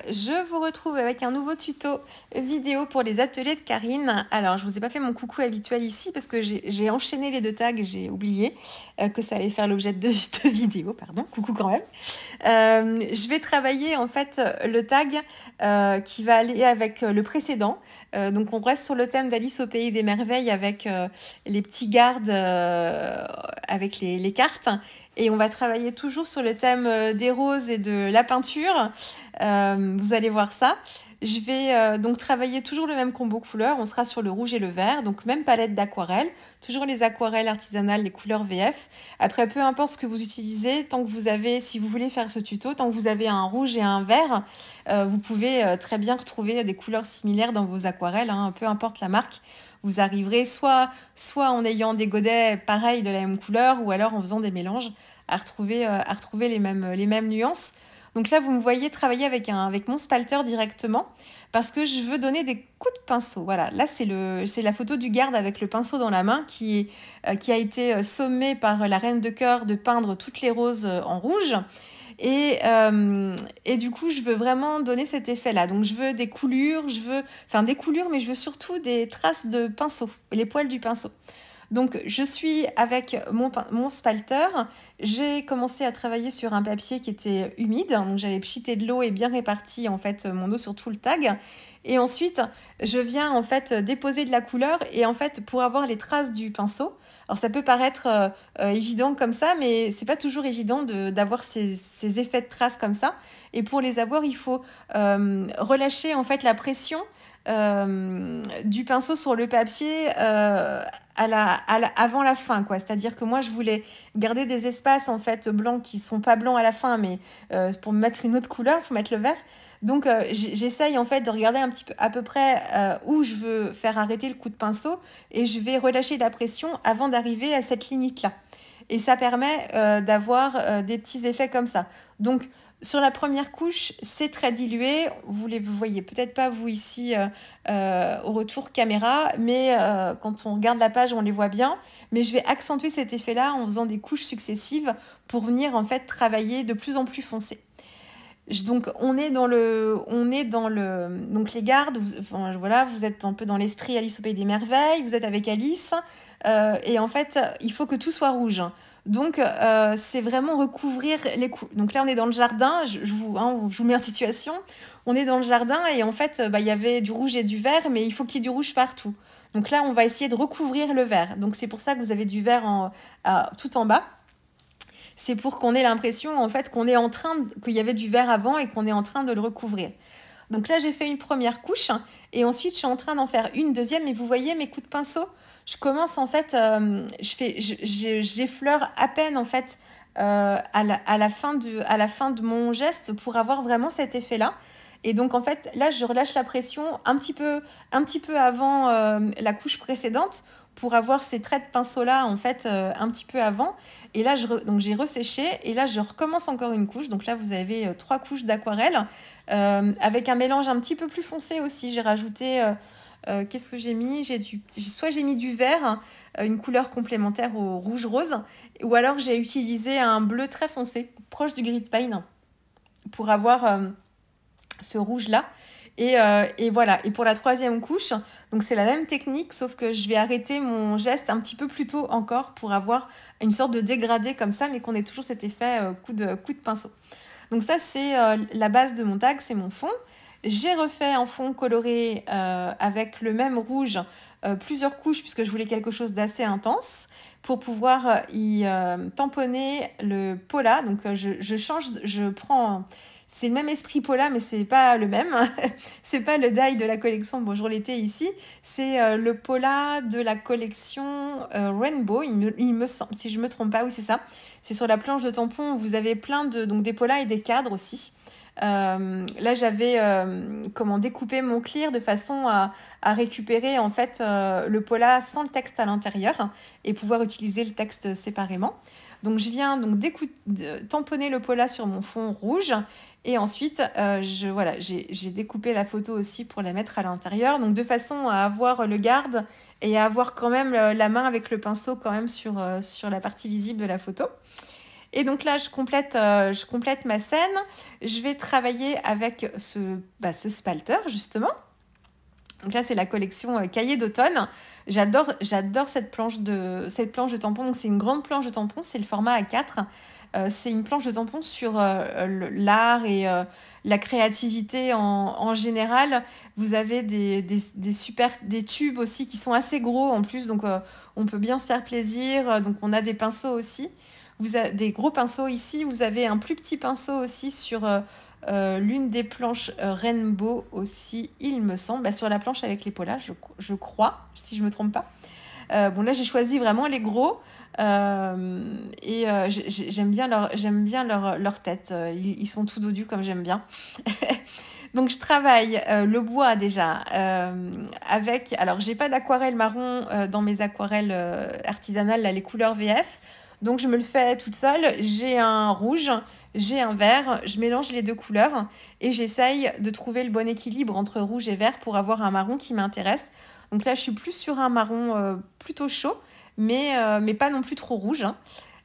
je vous retrouve avec un nouveau tuto vidéo pour les ateliers de Karine. Alors, je vous ai pas fait mon coucou habituel ici parce que j'ai enchaîné les deux tags, j'ai oublié que ça allait faire l'objet de vidéos, pardon, coucou quand même. Je vais travailler en fait le tag qui va aller avec le précédent. Donc, on reste sur le thème d'Alice au pays des merveilles avec les petits gardes avec les cartes. Et on va travailler toujours sur le thème des roses et de la peinture. Vous allez voir ça. Je vais donc travailler toujours le même combo couleurs. On sera sur le rouge et le vert. Donc même palette d'aquarelle. Toujours les aquarelles artisanales, les couleurs VF. Après, peu importe ce que vous utilisez, tant que vous avez, si vous voulez faire ce tuto, tant que vous avez un rouge et un vert, vous pouvez très bien retrouver des couleurs similaires dans vos aquarelles, hein, peu importe la marque. Vous arriverez soit en ayant des godets pareils de la même couleur ou alors en faisant des mélanges à retrouver les mêmes nuances. Donc là, vous me voyez travailler avec mon spalter directement parce que je veux donner des coups de pinceau. Voilà, là, c'est la photo du garde avec le pinceau dans la main qui a été sommé par la reine de cœur de peindre toutes les roses en rouge. Et du coup, je veux vraiment donner cet effet-là. Donc, je veux des coulures, mais je veux surtout des traces de pinceau, les poils du pinceau. Donc, je suis avec mon spalter. J'ai commencé à travailler sur un papier qui était humide. Donc, j'avais pchité de l'eau et bien réparti, en fait, mon eau sur tout le tag. Et ensuite, je viens, en fait, déposer de la couleur. Et en fait, pour avoir les traces du pinceau, alors ça peut paraître évident comme ça, mais c'est pas toujours évident d'avoir ces effets de traces comme ça. Et pour les avoir, il faut relâcher en fait la pression du pinceau sur le papier avant la fin, quoi. C'est-à-dire que moi, je voulais garder des espaces en fait blancs qui sont pas blancs à la fin, mais pour mettre une autre couleur, pour mettre le vert. Donc, j'essaye en fait de regarder un petit peu à peu près où je veux faire arrêter le coup de pinceau et je vais relâcher la pression avant d'arriver à cette limite-là. Et ça permet d'avoir des petits effets comme ça. Donc, sur la première couche, c'est très dilué. Vous voyez peut-être pas vous ici au retour caméra, mais quand on regarde la page, on les voit bien. Mais je vais accentuer cet effet-là en faisant des couches successives pour venir en fait travailler de plus en plus foncé. Donc donc les gardes, voilà, vous êtes un peu dans l'esprit Alice au pays des merveilles, vous êtes avec Alice, et en fait, il faut que tout soit rouge. Donc, c'est vraiment recouvrir les coups. Donc là, on est dans le jardin, je vous mets en situation. On est dans le jardin et en fait, il y avait du rouge et du vert, mais il faut qu'il y ait du rouge partout. Donc là, on va essayer de recouvrir le vert. Donc c'est pour ça que vous avez du vert tout en bas. C'est pour qu'on ait l'impression en fait qu'il y avait du vert avant et qu'on est en train de le recouvrir. Donc là, j'ai fait une première couche et ensuite, je suis en train d'en faire une deuxième. Et vous voyez mes coups de pinceau, je commence en fait, j'effleure à peine en fait à la fin de mon geste pour avoir vraiment cet effet-là. Et donc en fait, là, je relâche la pression un petit peu avant la couche précédente pour avoir ces traits de pinceau-là en fait un petit peu avant. Et là, donc j'ai resséché et là, je recommence encore une couche. Donc là, vous avez 3 couches d'aquarelle avec un mélange un petit peu plus foncé aussi. J'ai rajouté, qu'est-ce que j'ai mis ? Soit j'ai mis du vert, une couleur complémentaire au rouge-rose, ou alors j'ai utilisé un bleu très foncé, proche du gris de pain, pour avoir ce rouge-là. Et voilà. Et pour la 3e couche, donc c'est la même technique, sauf que je vais arrêter mon geste un petit peu plus tôt encore pour avoir une sorte de dégradé comme ça, mais qu'on ait toujours cet effet coup de pinceau. Donc ça, c'est la base de mon tag, c'est mon fond. J'ai refait un fond coloré avec le même rouge, plusieurs couches, puisque je voulais quelque chose d'assez intense, pour pouvoir y tamponner le Pola. Donc je prends... C'est le même esprit Pola, mais c'est pas le même. C'est pas le die de la collection Bonjour l'été ici. C'est le Pola de la collection Rainbow. Il me semble, si je me trompe pas, oui c'est ça. C'est sur la planche de tampon. Vous avez plein donc des Polas et des cadres aussi. Là, j'avais découpé mon clear de façon à récupérer en fait le Pola sans le texte à l'intérieur et pouvoir utiliser le texte séparément. Donc, je viens tamponner le Pola sur mon fond rouge. Et ensuite, j'ai découpé la photo aussi pour la mettre à l'intérieur. Donc, de façon à avoir le garde et à avoir quand même la main avec le pinceau quand même sur la partie visible de la photo. Et donc là, je complète ma scène. Je vais travailler avec ce spalter, justement. Donc là, c'est la collection Cahiers d'automne. J'adore cette planche de tampon. Donc, c'est une grande planche de tampon. C'est le format A4. C'est une planche de tampon sur l'art et la créativité en général. Vous avez des tubes aussi qui sont assez gros en plus. Donc, on peut bien se faire plaisir. Donc, on a des pinceaux aussi. Vous avez des gros pinceaux ici. Vous avez un plus petit pinceau aussi sur l'une des planches Rainbow aussi, il me semble. Sur la planche avec les polas, je crois, si je ne me trompe pas. Bon, là, j'ai choisi vraiment les gros. J'aime bien leur tête. Ils sont tout dodus comme j'aime bien. Donc, je travaille le bois déjà avec... Alors, j'ai pas d'aquarelle marron dans mes aquarelles artisanales, là, les couleurs VF. Donc, je me le fais toute seule. J'ai un rouge, j'ai un vert. Je mélange les deux couleurs et j'essaye de trouver le bon équilibre entre rouge et vert pour avoir un marron qui m'intéresse. Donc là, je suis plus sur un marron plutôt chaud, mais pas non plus trop rouge.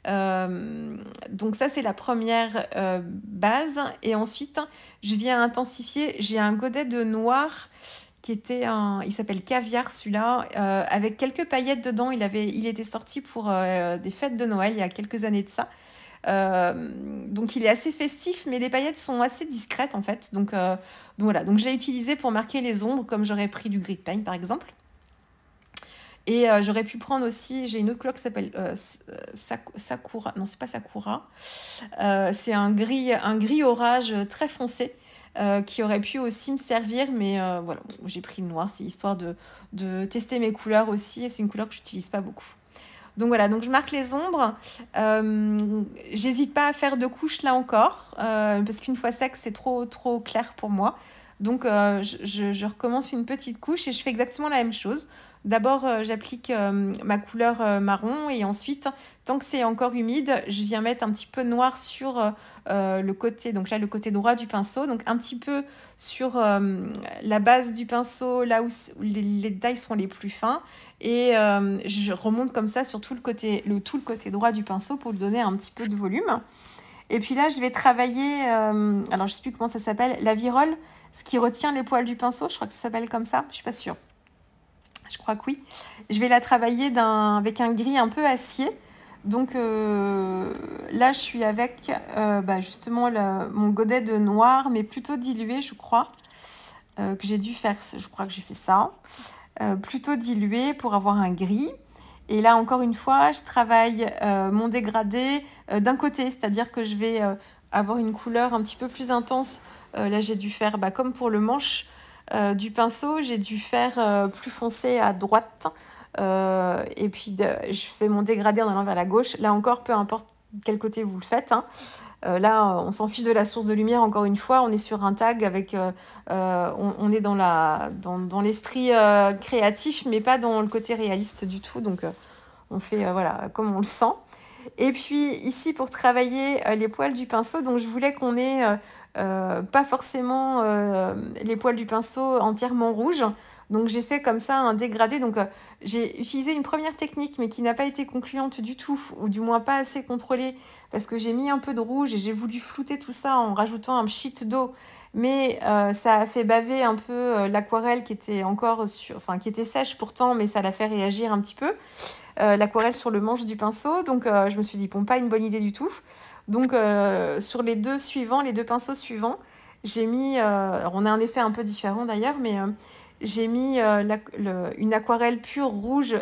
Donc ça, c'est la première base. Et ensuite, je viens intensifier. J'ai un godet de noir qui était il s'appelle Caviar, celui-là, avec quelques paillettes dedans. Il était sorti pour des fêtes de Noël il y a quelques années de ça. Donc il est assez festif, mais les paillettes sont assez discrètes en fait. Donc voilà, donc je l'ai utilisé pour marquer les ombres, comme j'aurais pris du gris paint par exemple. Et j'aurais pu prendre aussi, j'ai une autre couleur qui s'appelle Sakura. Non, c'est pas Sakura. C'est un gris orage très foncé qui aurait pu aussi me servir. Mais voilà, j'ai pris le noir. C'est histoire de tester mes couleurs aussi. Et c'est une couleur que je n'utilise pas beaucoup. Donc voilà, donc je marque les ombres. J'hésite pas à faire 2 couches là encore. Parce qu'une fois sec, c'est trop clair pour moi. Donc je recommence une petite couche et je fais exactement la même chose. D'abord, j'applique ma couleur marron et ensuite, tant que c'est encore humide, je viens mettre un petit peu de noir sur le côté, donc là le côté droit du pinceau, donc un petit peu sur la base du pinceau, là où les détails sont les plus fins, et je remonte comme ça sur tout le côté droit du pinceau pour lui donner un petit peu de volume. Et puis là, je vais travailler, alors je sais plus comment ça s'appelle, la virole, ce qui retient les poils du pinceau, je crois que ça s'appelle comme ça, je suis pas sûre. Je crois que oui. Je vais la travailler avec un gris un peu acier. Donc là, je suis avec justement mon godet de noir, mais plutôt dilué, je crois. Que j'ai dû faire, je crois que j'ai fait ça. Plutôt dilué pour avoir un gris. Et là, encore une fois, je travaille mon dégradé d'un côté. C'est-à-dire que je vais avoir une couleur un petit peu plus intense. Là, j'ai dû faire, comme pour le manche, du pinceau, j'ai dû faire plus foncé à droite et puis je fais mon dégradé en allant vers la gauche. Là encore, peu importe quel côté vous le faites, hein. Là, on s'en fiche de la source de lumière, encore une fois, on est sur un tag avec, on est dans l'esprit créatif, mais pas dans le côté réaliste du tout, donc on fait voilà, comme on le sent. Et puis ici, pour travailler les poils du pinceau, donc je voulais qu'on ait pas forcément les poils du pinceau entièrement rouges. Donc j'ai fait comme ça un dégradé. Donc j'ai utilisé une première technique, mais qui n'a pas été concluante du tout, ou du moins pas assez contrôlée, parce que j'ai mis un peu de rouge et j'ai voulu flouter tout ça en rajoutant un pchit d'eau. Mais ça a fait baver un peu l'aquarelle qui était qui était sèche pourtant, mais ça l'a fait réagir un petit peu. L'aquarelle sur le manche du pinceau. Donc je me suis dit, bon, pas une bonne idée du tout. Donc sur les deux pinceaux suivants, j'ai mis, alors on a un effet un peu différent d'ailleurs, mais j'ai mis une aquarelle pure rouge,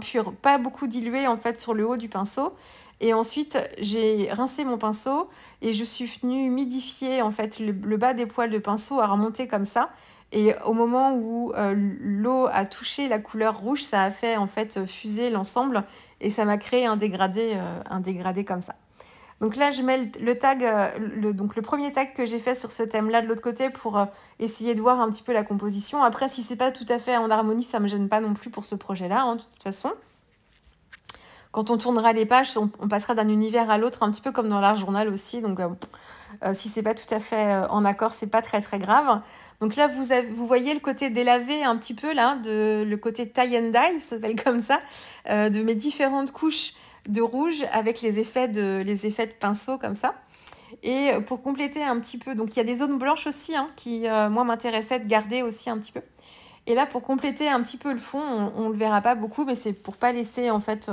pure, pas beaucoup diluée en fait sur le haut du pinceau. Et ensuite, j'ai rincé mon pinceau et je suis venue humidifier en fait le bas des poils de pinceau à remonter comme ça. Et au moment où l'eau a touché la couleur rouge, ça a fait en fait fuser l'ensemble et ça m'a créé un dégradé comme ça. Donc là, je mets le tag, donc le premier tag que j'ai fait sur ce thème-là de l'autre côté pour essayer de voir un petit peu la composition. Après, si c'est pas tout à fait en harmonie, ça me gêne pas non plus pour ce projet-là, hein, de toute façon. Quand on tournera les pages, on passera d'un univers à l'autre, un petit peu comme dans l'art journal aussi. Donc, si c'est pas tout à fait en accord, c'est pas très très grave. Donc là, vous voyez le côté délavé un petit peu là, le côté tie and dye, ça s'appelle comme ça, de mes différentes couches de rouge avec les effets de pinceau comme ça. Et pour compléter un petit peu, donc il y a des zones blanches aussi hein, qui, moi, m'intéressaient de garder aussi un petit peu. Et là, pour compléter un petit peu le fond, on ne le verra pas beaucoup, mais c'est pour pas laisser en fait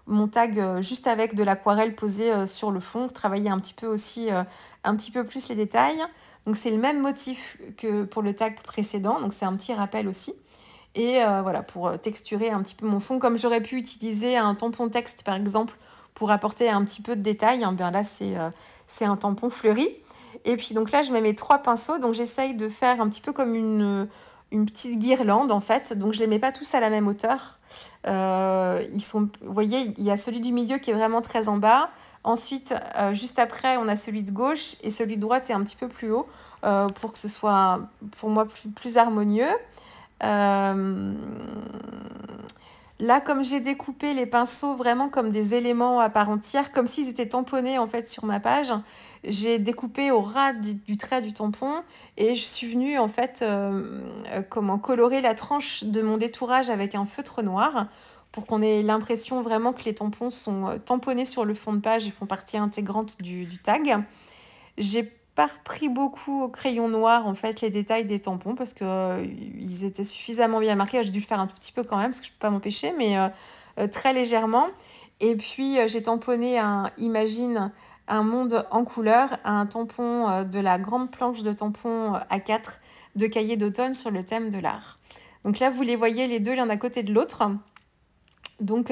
mon tag juste avec de l'aquarelle posée sur le fond, travailler un petit peu aussi, un petit peu plus les détails. Donc c'est le même motif que pour le tag précédent, donc c'est un petit rappel aussi. Et voilà, pour texturer un petit peu mon fond, comme j'aurais pu utiliser un tampon texte par exemple pour apporter un petit peu de détail, hein, bien là c'est un tampon fleuri. Et puis donc là je mets mes 3 pinceaux, donc j'essaye de faire un petit peu comme une petite guirlande en fait, donc je les mets pas tous à la même hauteur. Vous voyez, il y a celui du milieu qui est vraiment très en bas. Ensuite, juste après, on a celui de gauche et celui de droite est un petit peu plus haut pour que ce soit, pour moi, plus harmonieux. Euh, Là, comme j'ai découpé les pinceaux vraiment comme des éléments à part entière, comme s'ils étaient tamponnés en fait sur ma page, j'ai découpé au ras du trait du tampon et je suis venue en fait colorer la tranche de mon détourage avec un feutre noir pour qu'on ait l'impression vraiment que les tampons sont tamponnés sur le fond de page et font partie intégrante du tag. J'ai pas repris beaucoup au crayon noir en fait les détails des tampons parce que ils étaient suffisamment bien marqués. J'ai dû le faire un tout petit peu quand même parce que je peux pas m'empêcher, mais très légèrement. Et puis j'ai tamponné Imagine un monde en couleur, un tampon de la grande planche de tampons A4 de cahier d'automne sur le thème de l'art. Donc là vous les voyez les deux l'un à côté de l'autre. Donc,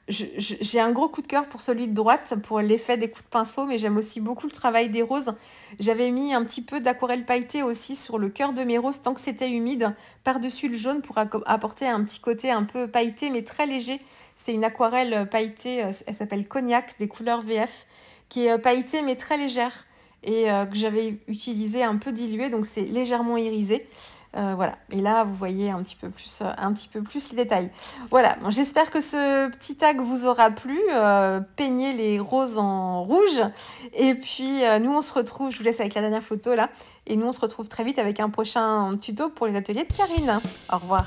j'ai un gros coup de cœur pour celui de droite, pour l'effet des coups de pinceau, mais j'aime aussi beaucoup le travail des roses. J'avais mis un petit peu d'aquarelle pailletée aussi sur le cœur de mes roses, tant que c'était humide, par-dessus le jaune pour apporter un petit côté un peu pailleté, mais très léger. C'est une aquarelle pailletée, elle s'appelle Cognac, des couleurs VF, qui est pailletée, mais très légère, et que j'avais utilisé un peu dilué, donc c'est légèrement irisé. Voilà, et là vous voyez un petit peu plus les détails. Voilà, bon, j'espère que ce petit tag vous aura plu. Peignez les roses en rouge. Et puis nous on se retrouve, je vous laisse avec la dernière photo là, et nous on se retrouve très vite avec un prochain tuto pour les ateliers de Karine. Au revoir.